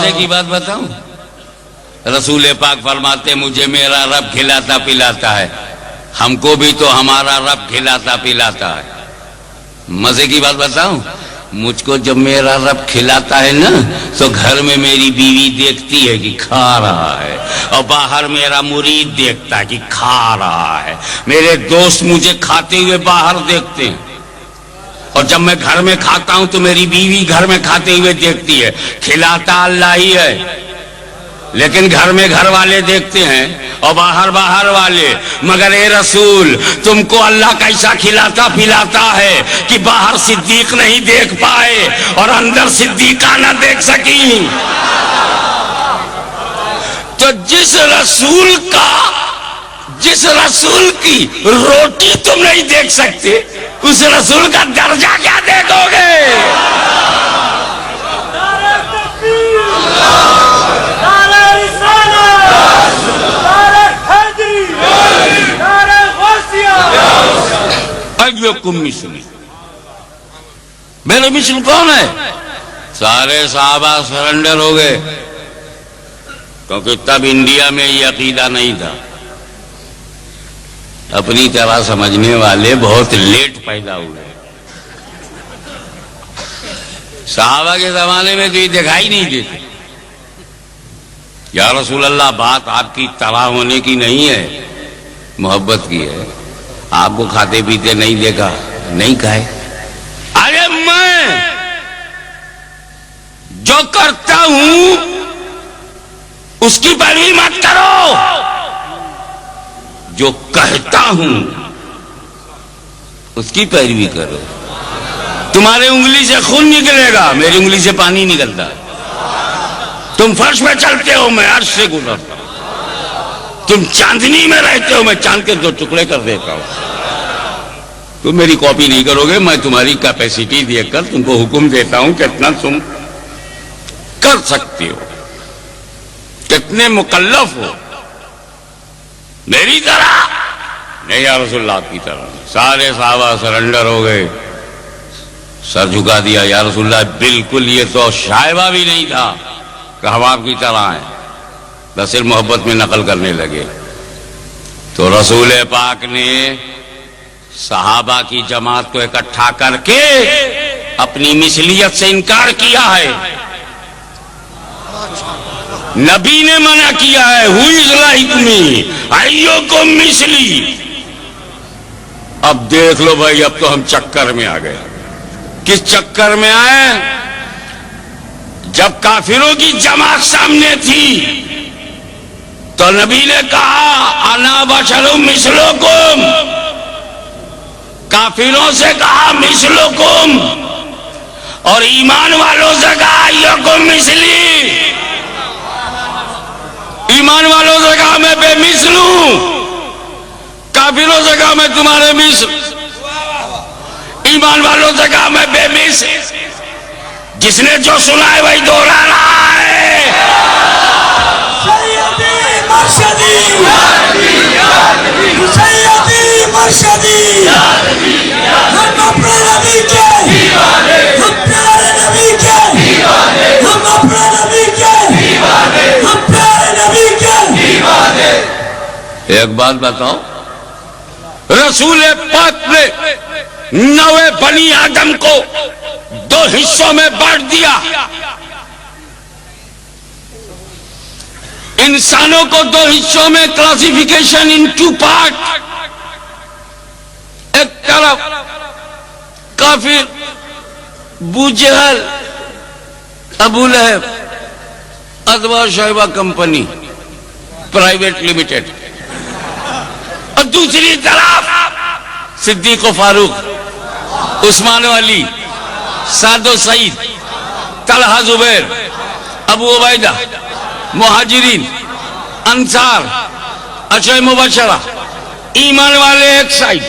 مزے کی بات بتاؤں؟ رسول پاک فرماتے مجھے میرا رب کھلاتا پلاتا ہے، ہم کو بھی تو ہمارا رب کھلاتا پلاتا ہے۔ مزے کی بات بتاؤں، مجھ کو جب میرا رب کھلاتا ہے نا تو گھر میں میری بیوی دیکھتی ہے کہ کھا رہا ہے، اور باہر میرا مرید دیکھتا ہے کہ کھا رہا ہے، میرے دوست مجھے کھاتے ہوئے باہر دیکھتے ہیں، اور جب میں گھر میں کھاتا ہوں تو میری بیوی گھر میں کھاتے ہوئے دیکھتی ہے۔ کھلاتا اللہ ہی ہے، لیکن گھر میں گھر والے دیکھتے ہیں اور باہر باہر والے۔ مگر اے رسول، تم کو اللہ کیسا کھلاتا پلاتا ہے کہ باہر صدیق نہیں دیکھ پائے اور اندر صدیقہ نہ دیکھ سکی؟ تو جس رسول کی روٹی تم نہیں دیکھ سکتے، اس رسول کا درجہ کیا دیکھو گے؟ میرے مثل کون ہے؟ سارے صحابہ سرنڈر ہو گئے، کیونکہ تب انڈیا میں یہ عقیدہ نہیں تھا۔ اپنی طرح سمجھنے والے بہت لیٹ پیدا ہوئے۔ صحابہ کے زمانے میں تو یہ دکھائی نہیں دیتے۔ یا رسول اللہ، بات آپ کی طرح ہونے کی نہیں ہے، محبت کی ہے۔ آپ کو کھاتے پیتے نہیں دیکھا، نہیں کھائے۔ ارے میں جو کرتا ہوں اس کی پیروی مت کرو، جو کہتا ہوں اس کی پیروی کرو۔ تمہارے انگلی سے خون نکلے گا، میری انگلی سے پانی نکلتا۔ تم فرش میں چلتے ہو، میں عرش سے گزرتا ہوں۔ تم چاندنی میں رہتے ہو، میں چاند کے 2 ٹکڑے کر دیتا ہوں۔ تم میری کاپی نہیں کرو گے، میں تمہاری کیپیسٹی دیکھ کر تم کو حکم دیتا ہوں کتنا تم کر سکتے ہو، کتنے مکلف ہو۔ میری طرح نہیں یا رسول اللہ، آپ کی طرح۔ سارے صحابہ سرنڈر ہو گئے، سر جھکا دیا۔ یا رسول اللہ، بالکل یہ تو شائبہ بھی نہیں تھا کہ ہم آپ کی طرح ہیں، بس صرف محبت میں نقل کرنے لگے۔ تو رسول پاک نے صحابہ کی جماعت کو اکٹھا کر کے اپنی مثلیت سے انکار کیا ہے۔ نبی نے منع کیا ہے، who is like me؟ ایوکم مثلی۔ اب دیکھ لو بھائی، اب تو ہم چکر میں آ گئے۔ کس چکر میں آئے؟ جب کافروں کی جماعت سامنے تھی تو نبی نے کہا انا بشر مثلکم، کافروں سے کہا مثلکم، اور ایمان والوں سے کہا ایوکم مثلی۔ ایمان والوں سے کہا میں بے مثل ہوں، کافروں سے کہا میں تمہارے مثل۔ ایمان والوں سے کہا میں بے مثل۔ جس نے جو سنا ہے وہی دوہرا رہا ہے۔ سیدی مرشدی، سیدی مرشدی، ہم اپنے نبی کے، ہم پیارے نبی کے، ہم اپنے نبی کے، ہم پیارے نبی کے۔ ایک بات بتاؤ، رسول پاک نے 9 بنی آدم کو 2 حصوں میں بانٹ دیا۔ انسانوں کو 2 حصوں میں، کلاسیفیکیشن ان 2 پارٹ۔ ایک طرف کافر ابو جہل، ابو لہب، ادوا شیبہ کمپنی پرائیویٹ لمیٹڈ، اور دوسری طرف صدیق و فاروق، عثمان و علی، سعد و سعید، طلحہ زبیر، ابو عبیدہ، مہاجرین، انصار، عشرہ مبشرہ۔ ایمان والے ایک سائڈ،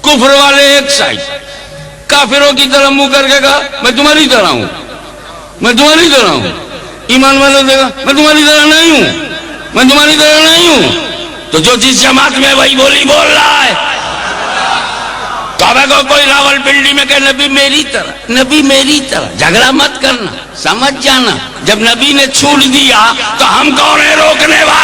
کفر والے ایک سائڈ۔ کافروں کی طرف منہ کر کے کہا میں تمہاری طرح ہوں، میں تمہاری طرح ہوں۔ ایمان والوں نے کہا میں تمہاری طرح نہیں ہوں، میں تمہاری طرح نہیں ہوں۔ تو جو جس جماعت میں وہی بولی بول رہا ہے۔ کعبہ کو کوئی راول پنڈی میں کہ نبی میری طرح، نبی میری طرح، جھگڑا مت کرنا، سمجھ جانا۔ جب نبی نے چھوڑ دیا تو ہم کون ہیں روکنے والے؟